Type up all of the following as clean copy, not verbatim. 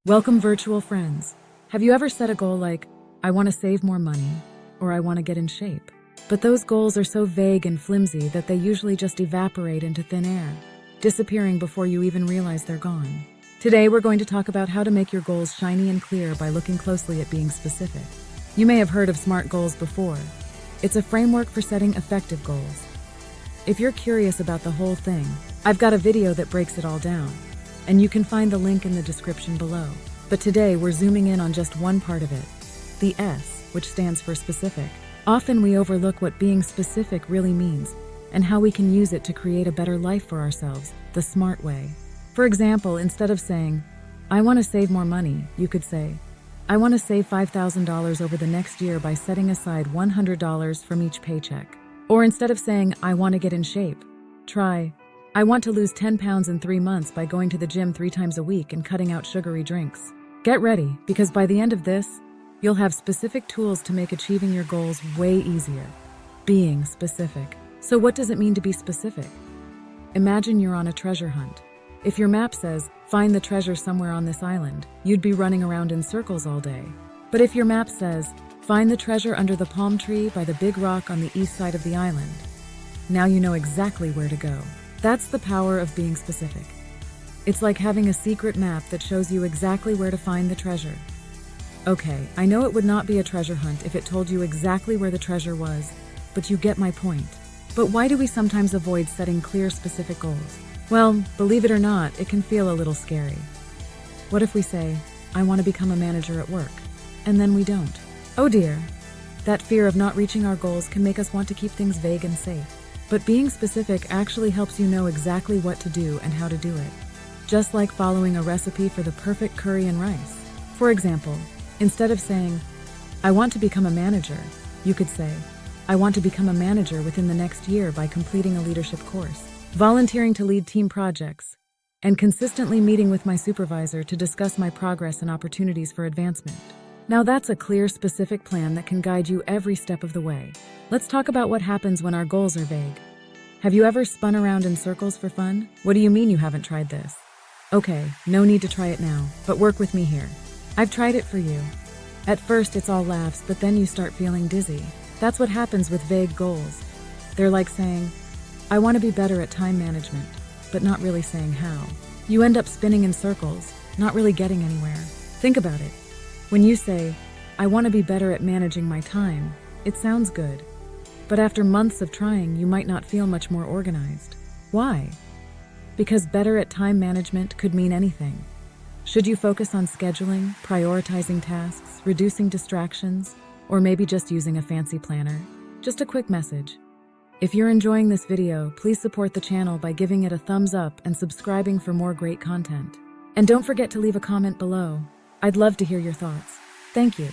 Welcome, virtual friends. Have you ever set a goal like, I want to save more money, or I want to get in shape? But those goals are so vague and flimsy that they usually just evaporate into thin air, disappearing before you even realize they're gone. Today, we're going to talk about how to make your goals shiny and clear by looking closely at being specific. You may have heard of SMART goals before. It's a framework for setting effective goals. If you're curious about the whole thing, I've got a video that breaks it all down, and you can find the link in the description below. But today, we're zooming in on just one part of it, the S, which stands for specific. Often we overlook what being specific really means and how we can use it to create a better life for ourselves, the SMART way. For example, instead of saying, I want to save more money, you could say, I want to save $5,000 over the next year by setting aside $100 from each paycheck. Or instead of saying, I want to get in shape, try, I want to lose 10 pounds in 3 months by going to the gym 3 times a week and cutting out sugary drinks. Get ready, because by the end of this, you'll have specific tools to make achieving your goals way easier. Being specific. So what does it mean to be specific? Imagine you're on a treasure hunt. If your map says, find the treasure somewhere on this island, you'd be running around in circles all day. But if your map says, find the treasure under the palm tree by the big rock on the east side of the island, now you know exactly where to go. That's the power of being specific. It's like having a secret map that shows you exactly where to find the treasure. Okay, I know it would not be a treasure hunt if it told you exactly where the treasure was, but you get my point. But why do we sometimes avoid setting clear, specific goals? Well, believe it or not, it can feel a little scary. What if we say, I want to become a manager at work, and then we don't? Oh dear. That fear of not reaching our goals can make us want to keep things vague and safe. But being specific actually helps you know exactly what to do and how to do it. Just like following a recipe for the perfect curry and rice. For example, instead of saying, I want to become a manager, you could say, I want to become a manager within the next year by completing a leadership course, volunteering to lead team projects, and consistently meeting with my supervisor to discuss my progress and opportunities for advancement. Now that's a clear, specific plan that can guide you every step of the way. Let's talk about what happens when our goals are vague. Have you ever spun around in circles for fun? What do you mean you haven't tried this? Okay, no need to try it now, but work with me here. I've tried it for you. At first it's all laughs, but then you start feeling dizzy. That's what happens with vague goals. They're like saying, I want to be better at time management, but not really saying how. You end up spinning in circles, not really getting anywhere. Think about it. When you say, I want to be better at managing my time, it sounds good. But after months of trying, you might not feel much more organized. Why? Because better at time management could mean anything. Should you focus on scheduling, prioritizing tasks, reducing distractions, or maybe just using a fancy planner? Just a quick message. If you're enjoying this video, please support the channel by giving it a thumbs up and subscribing for more great content. And don't forget to leave a comment below. I'd love to hear your thoughts. Thank you.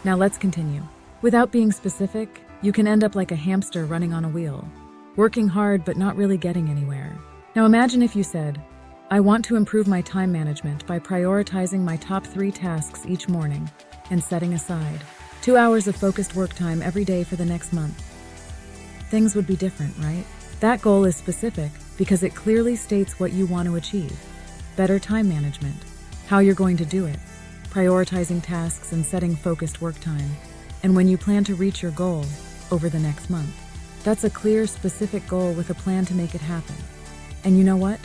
Now let's continue. Without being specific, you can end up like a hamster running on a wheel, working hard but not really getting anywhere. Now imagine if you said, I want to improve my time management by prioritizing my top 3 tasks each morning and setting aside 2 hours of focused work time every day for the next month. Things would be different, right? That goal is specific because it clearly states what you want to achieve. Better time management, how you're going to do it, prioritizing tasks and setting focused work time, and when you plan to reach your goal over the next month. That's a clear, specific goal with a plan to make it happen. And you know what?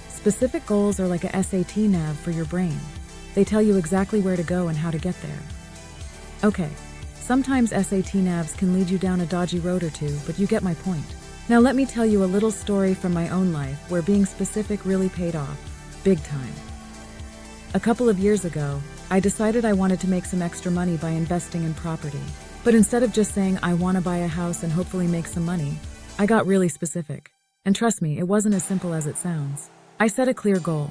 Specific goals are like a SAT nav for your brain. They tell you exactly where to go and how to get there. Okay, sometimes SAT navs can lead you down a dodgy road or two, but you get my point. Now let me tell you a little story from my own life where being specific really paid off, big time. A couple of years ago, I decided I wanted to make some extra money by investing in property. But instead of just saying I want to buy a house and hopefully make some money, I got really specific. And trust me, it wasn't as simple as it sounds. I set a clear goal.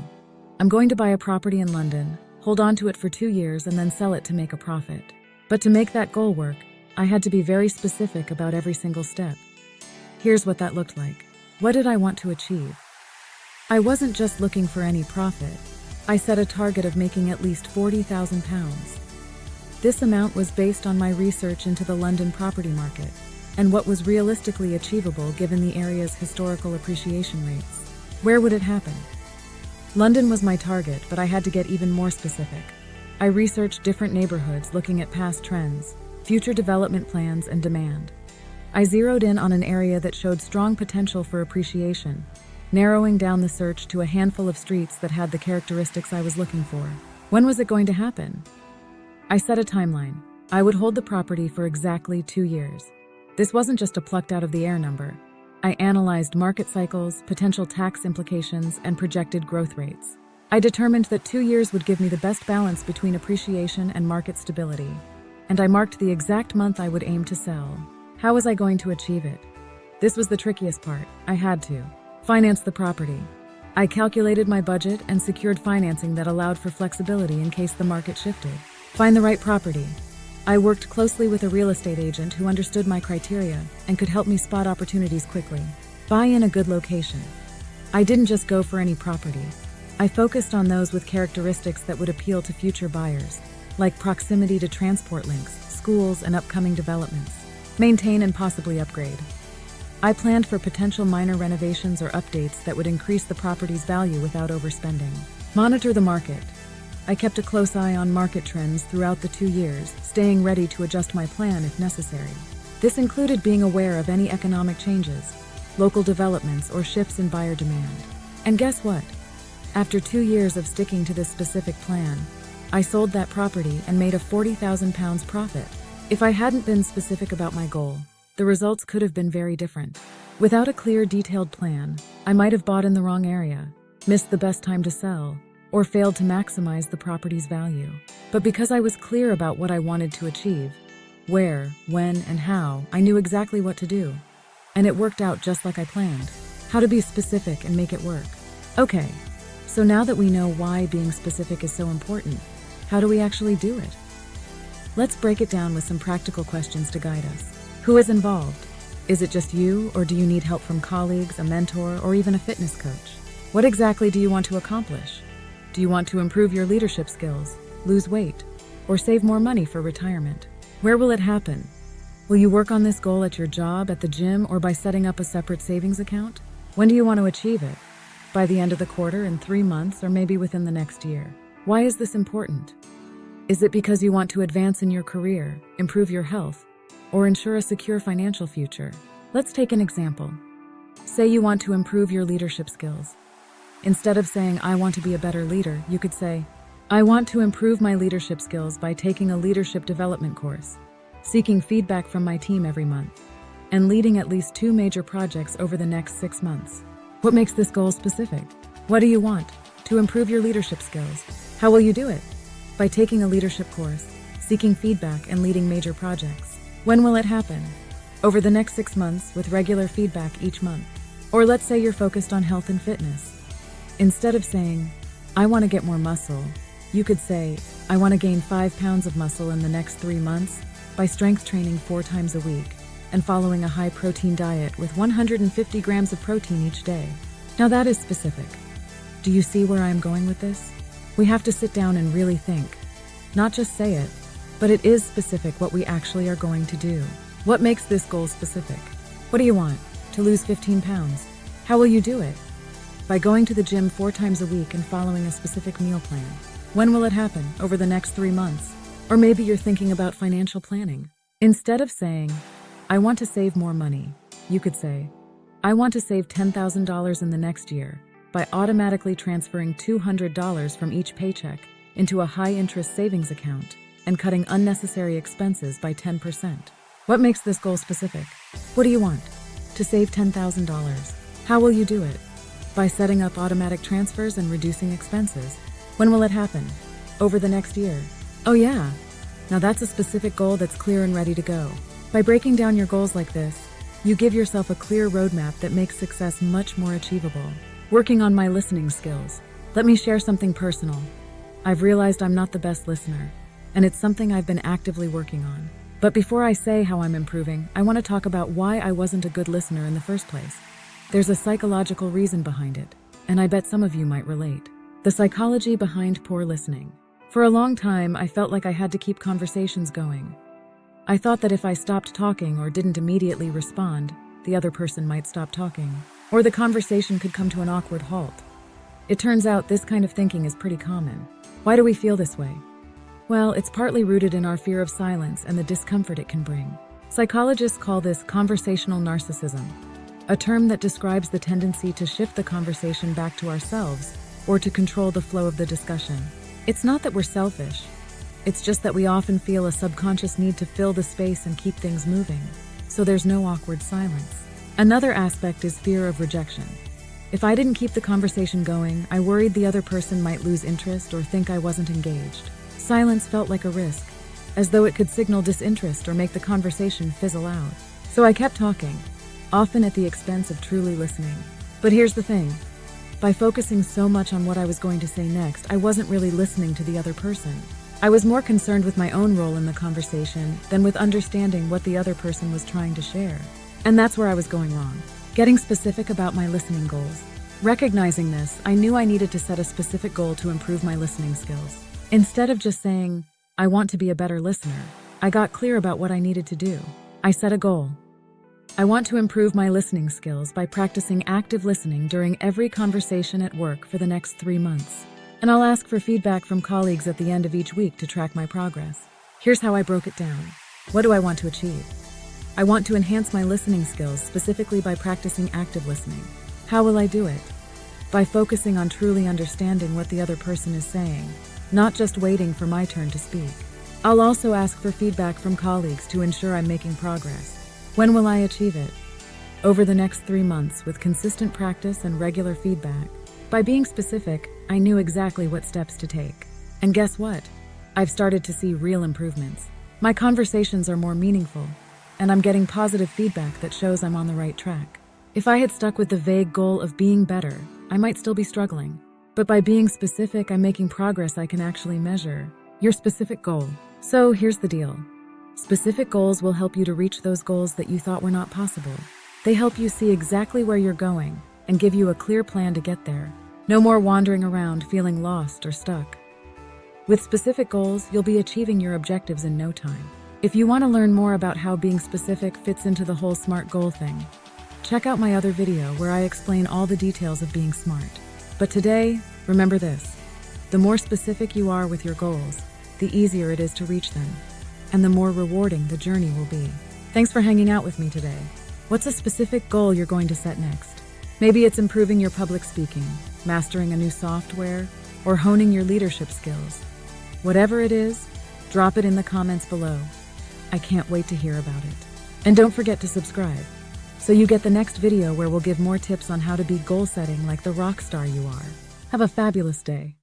I'm going to buy a property in London, hold on to it for 2 years, and then sell it to make a profit. But to make that goal work, I had to be very specific about every single step. Here's what that looked like. What did I want to achieve? I wasn't just looking for any profit. I set a target of making at least £40,000. This amount was based on my research into the London property market and what was realistically achievable given the area's historical appreciation rates. Where would it happen? London was my target, but I had to get even more specific. I researched different neighborhoods looking at past trends, future development plans, and demand. I zeroed in on an area that showed strong potential for appreciation, narrowing down the search to a handful of streets that had the characteristics I was looking for. When was it going to happen? I set a timeline. I would hold the property for exactly 2 years. This wasn't just a plucked out of the air number. I analyzed market cycles, potential tax implications, and projected growth rates. I determined that 2 years would give me the best balance between appreciation and market stability, and I marked the exact month I would aim to sell. How was I going to achieve it? This was the trickiest part. I had to finance the property. I calculated my budget and secured financing that allowed for flexibility in case the market shifted. Find the right property. I worked closely with a real estate agent who understood my criteria and could help me spot opportunities quickly. Buy in a good location. I didn't just go for any property. I focused on those with characteristics that would appeal to future buyers, like proximity to transport links, schools, and upcoming developments. Maintain and possibly upgrade. I planned for potential minor renovations or updates that would increase the property's value without overspending. Monitor the market. I kept a close eye on market trends throughout the 2 years, staying ready to adjust my plan if necessary. This included being aware of any economic changes, local developments, or shifts in buyer demand. And guess what? After 2 years of sticking to this specific plan, I sold that property and made a £40,000 profit. If I hadn't been specific about my goal, the results could have been very different. Without a clear, detailed plan, I might have bought in the wrong area, missed the best time to sell, or failed to maximize the property's value. But because I was clear about what I wanted to achieve, where, when, and how, I knew exactly what to do. And it worked out just like I planned. How to be specific and make it work. Okay, so now that we know why being specific is so important, how do we actually do it? Let's break it down with some practical questions to guide us. Who is involved? Is it just you, or do you need help from colleagues, a mentor, or even a fitness coach? What exactly do you want to accomplish? Do you want to improve your leadership skills, lose weight, or save more money for retirement? Where will it happen? Will you work on this goal at your job, at the gym, or by setting up a separate savings account? When do you want to achieve it? By the end of the quarter, in 3 months, or maybe within the next year? Why is this important? Is it because you want to advance in your career, improve your health, or ensure a secure financial future? Let's take an example. Say you want to improve your leadership skills. Instead of saying, I want to be a better leader, you could say, I want to improve my leadership skills by taking a leadership development course, seeking feedback from my team every month, and leading at least 2 major projects over the next 6 months. What makes this goal specific? What do you want? To improve your leadership skills. How will you do it? By taking a leadership course, seeking feedback, and leading major projects. When will it happen? Over the next 6 months, with regular feedback each month. Or let's say you're focused on health and fitness. Instead of saying, I want to get more muscle, you could say, I want to gain 5 pounds of muscle in the next 3 months by strength training 4 times a week and following a high-protein diet with 150 grams of protein each day. Now that is specific. Do you see where I am going with this? We have to sit down and really think. Not just say it, but it is specific what we actually are going to do. What makes this goal specific? What do you want? To lose 15 pounds. How will you do it? By going to the gym 4 times a week and following a specific meal plan. When will it happen? Over the next 3 months. Or maybe you're thinking about financial planning. Instead of saying, I want to save more money, you could say, I want to save $10,000 in the next year by automatically transferring $200 from each paycheck into a high-interest savings account and cutting unnecessary expenses by 10%. What makes this goal specific? What do you want? To save $10,000. How will you do it? By setting up automatic transfers and reducing expenses. When will it happen? Over the next year. Oh yeah, now that's a specific goal that's clear and ready to go. By breaking down your goals like this, you give yourself a clear roadmap that makes success much more achievable. Working on my listening skills. Let me share something personal. I've realized I'm not the best listener, and it's something I've been actively working on. But before I say how I'm improving, I want to talk about why I wasn't a good listener in the first place. There's a psychological reason behind it, and I bet some of you might relate. The psychology behind poor listening. For a long time, I felt like I had to keep conversations going. I thought that if I stopped talking or didn't immediately respond, the other person might stop talking, or the conversation could come to an awkward halt. It turns out this kind of thinking is pretty common. Why do we feel this way? Well, it's partly rooted in our fear of silence and the discomfort it can bring. Psychologists call this conversational narcissism, a term that describes the tendency to shift the conversation back to ourselves or to control the flow of the discussion. It's not that we're selfish. It's just that we often feel a subconscious need to fill the space and keep things moving, so there's no awkward silence. Another aspect is fear of rejection. If I didn't keep the conversation going, I worried the other person might lose interest or think I wasn't engaged. Silence felt like a risk, as though it could signal disinterest or make the conversation fizzle out. So I kept talking, often at the expense of truly listening. But here's the thing. By focusing so much on what I was going to say next, I wasn't really listening to the other person. I was more concerned with my own role in the conversation than with understanding what the other person was trying to share. And that's where I was going wrong. Getting specific about my listening goals. Recognizing this, I knew I needed to set a specific goal to improve my listening skills. Instead of just saying, I want to be a better listener, I got clear about what I needed to do. I set a goal. I want to improve my listening skills by practicing active listening during every conversation at work for the next 3 months. And I'll ask for feedback from colleagues at the end of each week to track my progress. Here's how I broke it down. What do I want to achieve? I want to enhance my listening skills specifically by practicing active listening. How will I do it? By focusing on truly understanding what the other person is saying, not just waiting for my turn to speak. I'll also ask for feedback from colleagues to ensure I'm making progress. When will I achieve it? Over the next 3 months with consistent practice and regular feedback. By being specific, I knew exactly what steps to take. And guess what? I've started to see real improvements. My conversations are more meaningful, and I'm getting positive feedback that shows I'm on the right track. If I had stuck with the vague goal of being better, I might still be struggling. But by being specific, I'm making progress I can actually measure. Your specific goal. So here's the deal. Specific goals will help you to reach those goals that you thought were not possible. They help you see exactly where you're going and give you a clear plan to get there. No more wandering around feeling lost or stuck. With specific goals, you'll be achieving your objectives in no time. If you want to learn more about how being specific fits into the whole SMART goal thing, check out my other video where I explain all the details of being smart. But today, remember this. The more specific you are with your goals, the easier it is to reach them, and the more rewarding the journey will be. Thanks for hanging out with me today. What's a specific goal you're going to set next? Maybe it's improving your public speaking, mastering a new software, or honing your leadership skills. Whatever it is, drop it in the comments below. I can't wait to hear about it. And don't forget to subscribe, so you get the next video where we'll give more tips on how to be goal setting like the rock star you are. Have a fabulous day.